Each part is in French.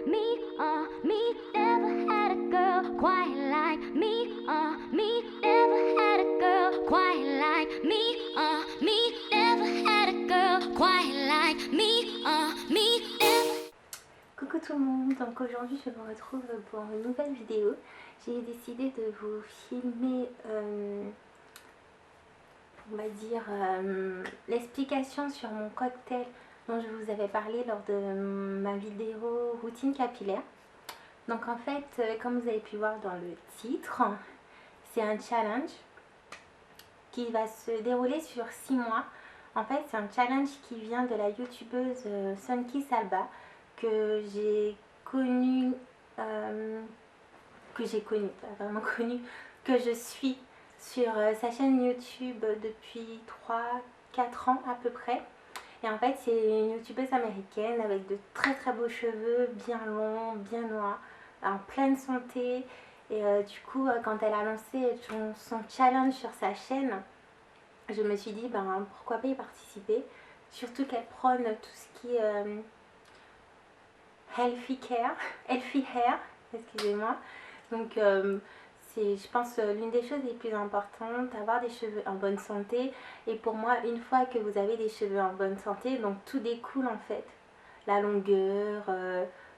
Me, never had a girl quite like me, me, never had a girl quite like me, me, never had a girl quite like me, me, never. Coucou tout le monde, donc aujourd'hui je vous retrouve pour une nouvelle vidéo. J'ai décidé de vous filmer, on va dire, l'explication sur mon cocktail dont je vous avais parlé lors de ma vidéo routine capillaire. Donc en fait, comme vous avez pu voir dans le titre, c'est un challenge qui va se dérouler sur 6 mois. En fait, c'est un challenge qui vient de la youtubeuse Sunki Salba que j'ai connue, pas vraiment connue, que je suis sur sa chaîne YouTube depuis 3-4 ans à peu près. Et en fait, c'est une youtubeuse américaine avec de très très beaux cheveux, bien longs, bien noirs, en pleine santé. Et du coup, quand elle a lancé son challenge sur sa chaîne, je me suis dit, ben, pourquoi pas y participer. Surtout qu'elle prône tout ce qui est healthy hair, excusez-moi. Donc, c'est, je pense, l'une des choses les plus importantes, avoir des cheveux en bonne santé. Et pour moi, une fois que vous avez des cheveux en bonne santé, donc tout découle en fait. La longueur,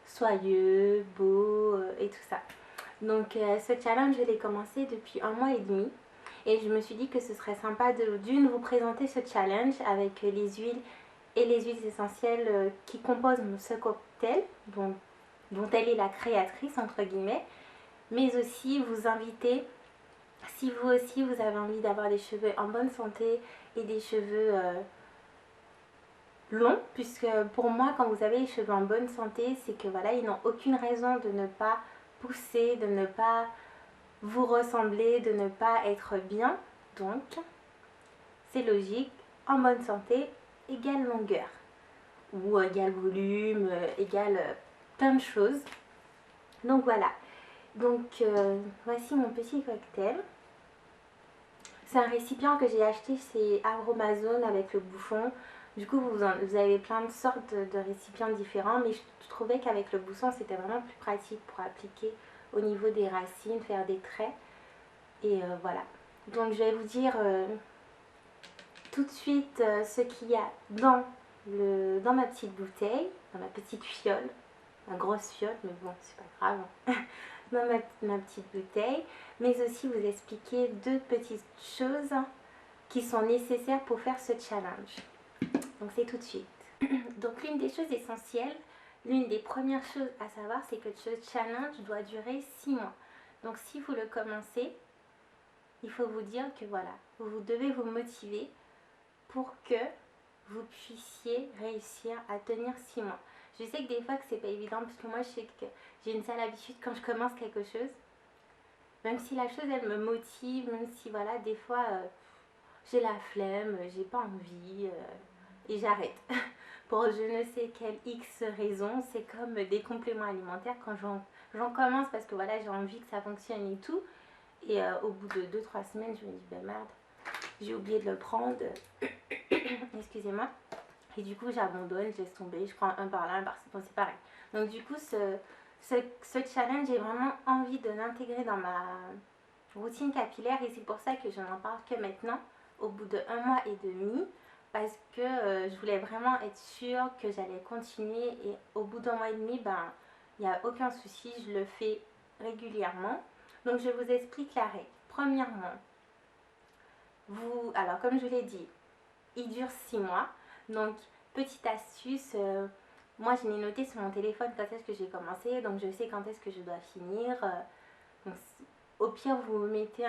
soyeux, beau et tout ça. Donc ce challenge, je l'ai commencé depuis 1 mois et demi. Et je me suis dit que ce serait sympa d'une vous présenter ce challenge avec les huiles et les huiles essentielles qui composent ce cocktail, dont elle est la créatrice entre guillemets. Mais aussi vous inviter, si vous aussi vous avez envie d'avoir des cheveux en bonne santé et des cheveux long, puisque pour moi quand vous avez les cheveux en bonne santé, c'est que voilà, ils n'ont aucune raison de ne pas pousser, de ne pas vous ressembler, de ne pas être bien. Donc c'est logique, en bonne santé égale longueur ou égale volume, égale plein de choses. Donc voilà, donc voici mon petit cocktail. C'est un récipient que j'ai acheté chez Aromazone avec le bouchon. Du coup, vous avez plein de sortes de récipients différents, mais je trouvais qu'avec le bouchon, c'était vraiment plus pratique pour appliquer au niveau des racines, faire des traits. Et voilà. Donc, je vais vous dire tout de suite ce qu'il y a dans ma petite bouteille, dans ma petite fiole. Ma grosse fiole, mais bon, c'est pas grave. Dans ma petite bouteille, mais aussi vous expliquer deux petites choses qui sont nécessaires pour faire ce challenge. Donc c'est tout de suite. Donc l'une des choses essentielles, l'une des premières choses à savoir, c'est que ce challenge doit durer 6 mois. Donc si vous le commencez, il faut vous dire que voilà, vous devez vous motiver pour que vous puissiez réussir à tenir 6 mois. Je sais que des fois que c'est pas évident, parce que moi je sais que j'ai une sale habitude quand je commence quelque chose, même si la chose elle me motive, même si voilà, des fois j'ai la flemme, j'ai pas envie et j'arrête. Pour je ne sais quelle X raison, c'est comme des compléments alimentaires quand j'en commence parce que voilà, j'ai envie que ça fonctionne et tout. Et au bout de 2-3 semaines, je me dis, ben merde, j'ai oublié de le prendre. Excusez-moi. Et du coup, j'abandonne, je laisse tomber, je prends un par là, un par-ci, bon, c'est pareil. Donc du coup, ce challenge, j'ai vraiment envie de l'intégrer dans ma routine capillaire et c'est pour ça que je n'en parle que maintenant, au bout de 1 mois et demi, parce que je voulais vraiment être sûre que j'allais continuer et au bout d'1 mois et demi, ben, il n'y a aucun souci, je le fais régulièrement. Donc je vous explique la règle. Premièrement, alors comme je vous l'ai dit, il dure 6 mois. Donc, petite astuce, moi je l'ai noté sur mon téléphone quand est-ce que j'ai commencé, donc je sais quand est-ce que je dois finir. Donc, au pire, vous mettez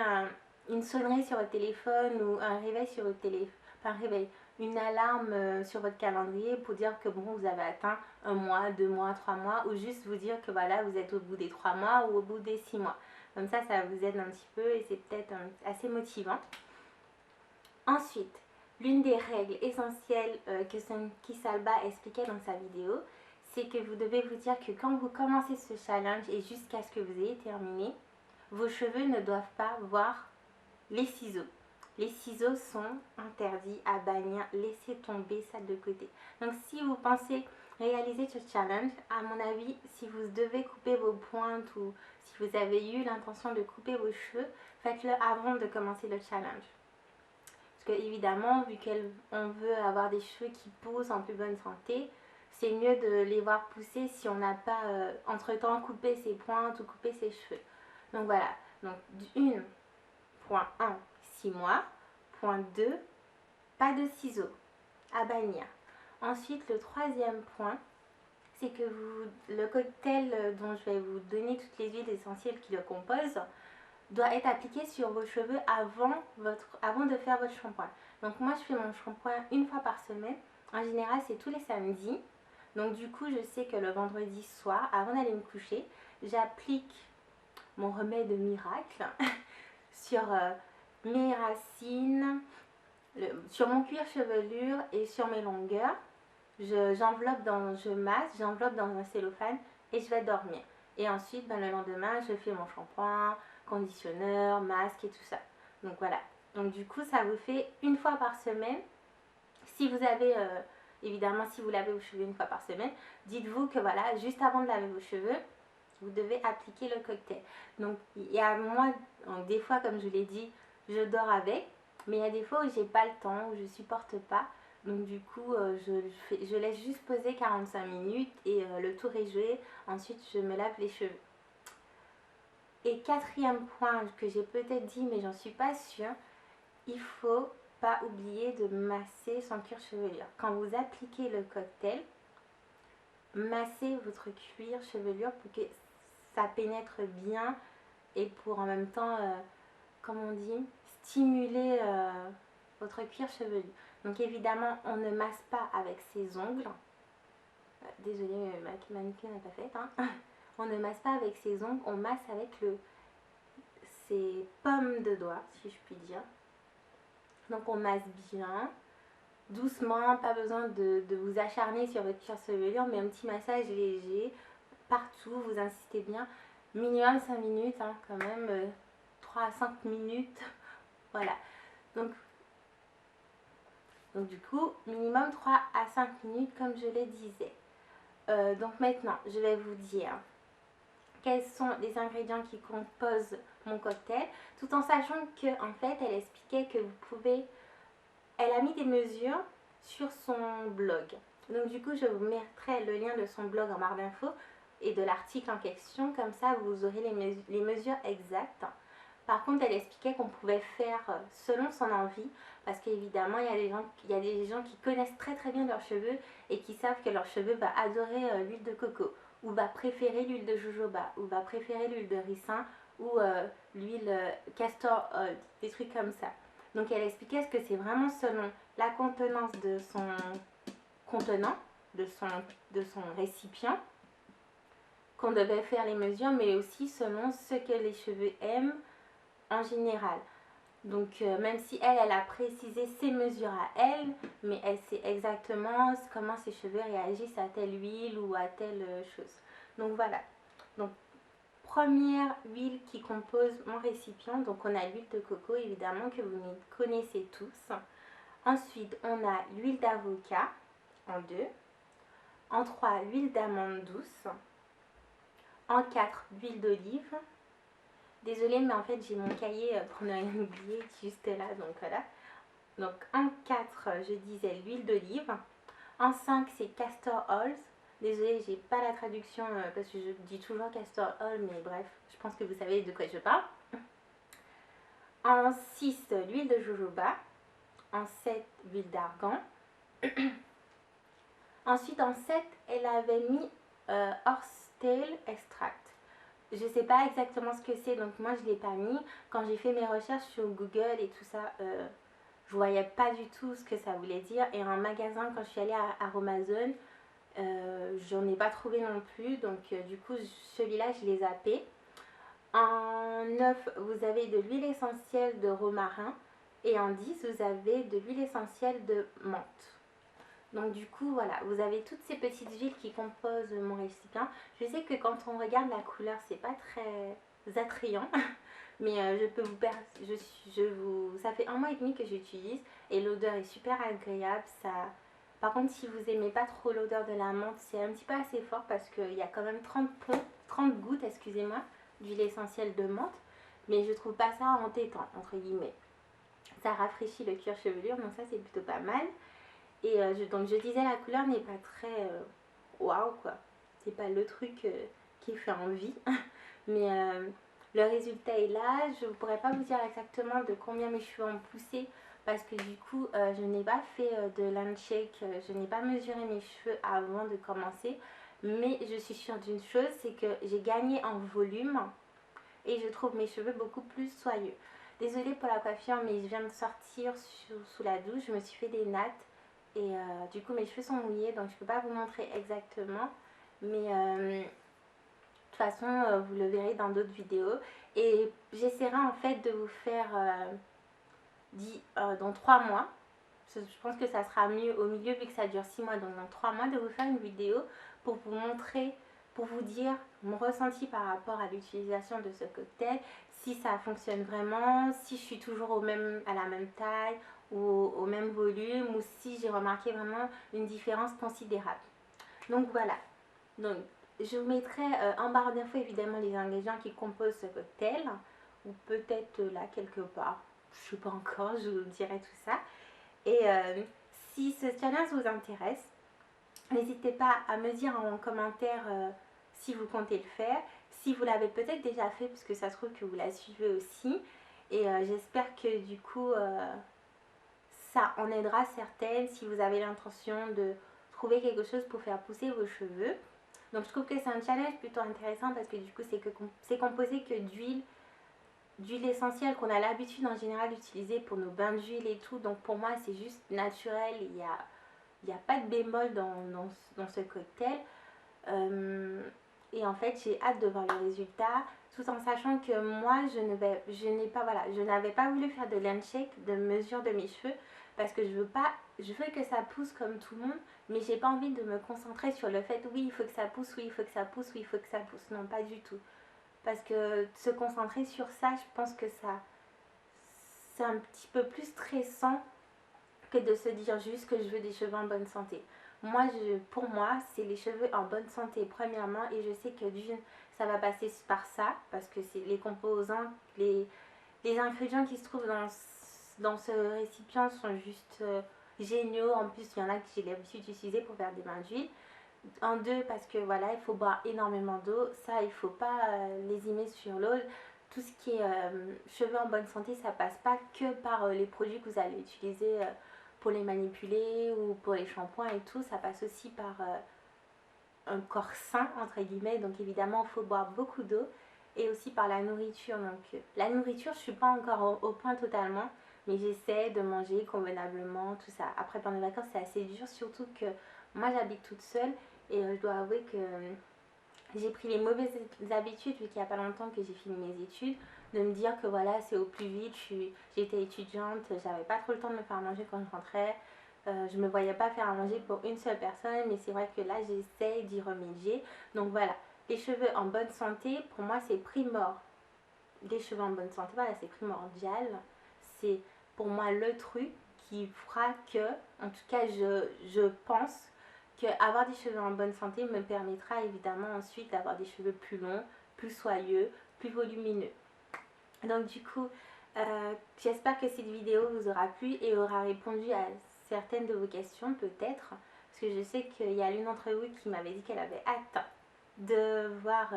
une sonnerie sur votre téléphone ou un réveil sur votre téléphone, pas un réveil, une alarme sur votre calendrier pour dire que bon, vous avez atteint 1 mois, 2 mois, 3 mois, ou juste vous dire que voilà, vous êtes au bout des 3 mois ou au bout des 6 mois. Comme ça vous aide un petit peu et c'est peut-être assez motivant. Ensuite, l'une des règles essentielles que Sunki Salba expliquait dans sa vidéo, c'est que vous devez vous dire que quand vous commencez ce challenge et jusqu'à ce que vous ayez terminé, vos cheveux ne doivent pas voir les ciseaux. Les ciseaux sont interdits à bannir, laissez tomber ça de côté. Donc si vous pensez réaliser ce challenge. À mon avis, si vous devez couper vos pointes ou si vous avez eu l'intention de couper vos cheveux, faites-le avant de commencer le challenge. Parce que évidemment, vu qu'on veut avoir des cheveux qui poussent en plus bonne santé, c'est mieux de les voir pousser si on n'a pas entre-temps coupé ses pointes ou coupé ses cheveux. Donc voilà, donc 1.1, 6 mois. Point 2, pas de ciseaux, à bannir. Ensuite, le troisième point, c'est que le cocktail dont je vais vous donner toutes les huiles essentielles qui le composent doit être appliqué sur vos cheveux avant de faire votre shampoing. Donc moi, je fais mon shampoing une fois par semaine. En général, c'est tous les samedis. Donc du coup, je sais que le vendredi soir, avant d'aller me coucher, j'applique mon remède miracle sur mes racines, sur mon cuir chevelure et sur mes longueurs. Je masse, j'enveloppe dans un cellophane et je vais dormir. Et ensuite, le lendemain, je fais mon shampoing, conditionneur, masque et tout ça. Donc voilà. Donc du coup, ça vous fait une fois par semaine. Si vous avez, évidemment, si vous lavez vos cheveux une fois par semaine, dites-vous que voilà, juste avant de laver vos cheveux, vous devez appliquer le cocktail. Donc il y a moi, donc, des fois, comme je l'ai dit, je dors avec. Mais il y a des fois où j'ai pas le temps, où je supporte pas. Donc du coup, je laisse juste poser 45 minutes et le tour est joué. Ensuite, je me lave les cheveux. Et quatrième point que j'ai peut-être dit, mais j'en suis pas sûre, il faut pas oublier de masser son cuir chevelure. Quand vous appliquez le cocktail, massez votre cuir chevelure pour que ça pénètre bien et pour en même temps, comme on dit, stimuler votre cuir chevelu. Donc évidemment, on ne masse pas avec ses ongles. Désolée, ma manucure n'est pas faite. Hein. On ne masse pas avec ses ongles, on masse avec ses pommes de doigts, si je puis dire. Donc on masse bien, doucement, pas besoin de vous acharner sur votre cuir chevelure, mais un petit massage léger, partout, vous insistez bien. Minimum 5 minutes, hein, quand même, 3 à 5 minutes. Voilà. Donc du coup, minimum 3 à 5 minutes, comme je le disais. Donc maintenant, je vais vous dire quels sont les ingrédients qui composent mon cocktail, tout en sachant que en fait, elle expliquait que vous pouvez... Elle a mis des mesures sur son blog. Donc du coup, je vous mettrai le lien de son blog en barre d'infos et de l'article en question, comme ça vous aurez les mesures exactes. Par contre, elle expliquait qu'on pouvait faire selon son envie, parce qu'évidemment, il y a des gens qui connaissent très très bien leurs cheveux et qui savent que leur cheveu va adorer l'huile de coco, ou va préférer l'huile de jojoba, ou va préférer l'huile de ricin, ou l'huile castor oil, des trucs comme ça. Donc elle expliquait que c'est vraiment selon la contenance de son contenant, de son récipient, qu'on devait faire les mesures, mais aussi selon ce que les cheveux aiment en général. Donc même si elle a précisé ses mesures à elle, mais elle sait exactement comment ses cheveux réagissent à telle huile ou à telle chose. Donc voilà. Donc première huile qui compose mon récipient, donc on a l'huile de coco évidemment que vous connaissez tous. Ensuite on a l'huile d'avocat en 2. En 3, l'huile d'amande douce. En 4, l'huile d'olive. Désolée, mais en fait, j'ai mon cahier pour ne rien oublier juste là, donc voilà. Donc en 4, je disais l'huile d'olive. En 5, c'est castor oil. Désolée, j'ai pas la traduction parce que je dis toujours castor oil, mais bref, je pense que vous savez de quoi je parle. En 6, l'huile de jojoba. En 7, l'huile d'argan. Ensuite, en 7, elle avait mis horsetail extract. Je ne sais pas exactement ce que c'est, donc moi je ne l'ai pas mis. Quand j'ai fait mes recherches sur Google et tout ça, je voyais pas du tout ce que ça voulait dire. Et en magasin, quand je suis allée à Amazon, j'en ai pas trouvé non plus. Donc du coup, celui-là, je l'ai zappé. En 9, vous avez de l'huile essentielle de romarin. Et en 10, vous avez de l'huile essentielle de menthe. Donc du coup, voilà, vous avez toutes ces petites huiles qui composent mon récipient. Je sais que quand on regarde la couleur, c'est pas très attrayant. Mais je peux vous... ça fait 1 mois et demi que j'utilise et l'odeur est super agréable. Ça Par contre, si vous aimez pas trop l'odeur de la menthe, c'est un petit peu assez fort parce qu'il y a quand même 30 gouttes, excusez-moi, d'huile essentielle de menthe. Mais je trouve pas ça entêtant, entre guillemets. Ça rafraîchit le cuir chevelu, donc ça c'est plutôt pas mal. Et donc je disais, la couleur n'est pas très waouh quoi. C'est pas le truc qui fait envie. Mais le résultat est là. Je ne pourrais pas vous dire exactement de combien mes cheveux ont poussé parce que du coup je n'ai pas fait de landshake, je n'ai pas mesuré mes cheveux avant de commencer. Mais je suis sûre d'une chose, c'est que j'ai gagné en volume et je trouve mes cheveux beaucoup plus soyeux. Désolée pour la coiffure, mais je viens de sortir sous la douche, je me suis fait des nattes et du coup mes cheveux sont mouillés, donc je ne peux pas vous montrer exactement. Mais de toute façon, vous le verrez dans d'autres vidéos. Et j'essaierai en fait de vous faire dans 3 mois. Je pense que ça sera mieux au milieu vu que ça dure 6 mois. Donc dans 3 mois, de vous faire une vidéo pour vous montrer, pour vous dire mon ressenti par rapport à l'utilisation de ce cocktail. Si ça fonctionne vraiment, si je suis toujours à la même taille ou au même volume, ou si j'ai remarqué vraiment une différence considérable. Donc voilà. Donc je vous mettrai en barre d'infos évidemment les ingrédients qui composent ce cocktail, ou peut-être là quelque part, je ne sais pas encore, je vous dirai tout ça. Et si ce challenge vous intéresse, n'hésitez pas à me dire en commentaire si vous comptez le faire, si vous l'avez peut-être déjà fait, puisque ça se trouve que vous la suivez aussi. Et j'espère que du coup ça en aidera certaines si vous avez l'intention de trouver quelque chose pour faire pousser vos cheveux. Donc je trouve que c'est un challenge plutôt intéressant parce que du coup c'est composé que d'huile essentielle qu'on a l'habitude en général d'utiliser pour nos bains d'huile et tout. Donc pour moi c'est juste naturel, il n'y a pas de bémol dans ce cocktail. Et en fait j'ai hâte de voir le résultat, tout en sachant que moi je n'avais pas voulu faire de landshake, de mesure de mes cheveux, parce que je veux que ça pousse comme tout le monde, mais j'ai pas envie de me concentrer sur le fait oui il faut que ça pousse, oui il faut que ça pousse, oui il faut que ça pousse, non pas du tout. Parce que se concentrer sur ça, je pense que c'est un petit peu plus stressant que de se dire juste que je veux des cheveux en bonne santé. Pour moi, c'est les cheveux en bonne santé premièrement, et je sais que d'une, ça va passer par ça, parce que c'est les composants, les ingrédients qui se trouvent dans ce récipient sont juste géniaux. En plus, il y en a que j'ai l'habitude d'utiliser pour faire des bains d'huile. En deux, parce que voilà, il faut boire énormément d'eau. Ça, il ne faut pas lésimer sur l'eau. Tout ce qui est cheveux en bonne santé, ça passe pas que par les produits que vous allez utiliser pour les manipuler ou pour les shampoings et tout. Ça passe aussi par un corps sain, entre guillemets. Donc évidemment, il faut boire beaucoup d'eau. Et aussi par la nourriture. Donc la nourriture, je ne suis pas encore au point totalement. Mais j'essaie de manger convenablement, tout ça. Après, pendant les vacances, c'est assez dur. Surtout que moi, j'habite toute seule. Et je dois avouer que j'ai pris les mauvaises habitudes, vu qu'il n'y a pas longtemps que j'ai fini mes études, de me dire que voilà, c'est au plus vite. J'étais étudiante, j'avais pas trop le temps de me faire manger quand je rentrais. Je me voyais pas faire à manger pour une seule personne, mais c'est vrai que là, j'essaie d'y remédier. Donc voilà, les cheveux en bonne santé, pour moi, c'est primordial. Les cheveux en bonne santé, voilà, c'est primordial. C'est pour moi le truc qui fera que, en tout cas, je pense que avoir des cheveux en bonne santé me permettra évidemment ensuite d'avoir des cheveux plus longs, plus soyeux, plus volumineux. Donc du coup, j'espère que cette vidéo vous aura plu et aura répondu à certaines de vos questions peut-être. Parce que je sais qu'il y a l'une d'entre vous qui m'avait dit qu'elle avait hâte de voir,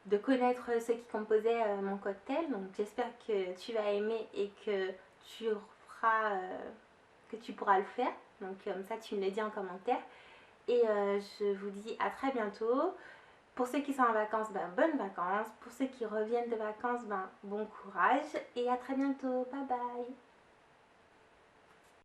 de connaître ce qui composait mon cocktail. Donc j'espère que tu vas aimer et que tu pourras le faire. Donc comme ça tu me le dis en commentaire. Et je vous dis à très bientôt. Pour ceux qui sont en vacances, bonnes vacances. Pour ceux qui reviennent de vacances, bon courage. Et à très bientôt. Bye bye.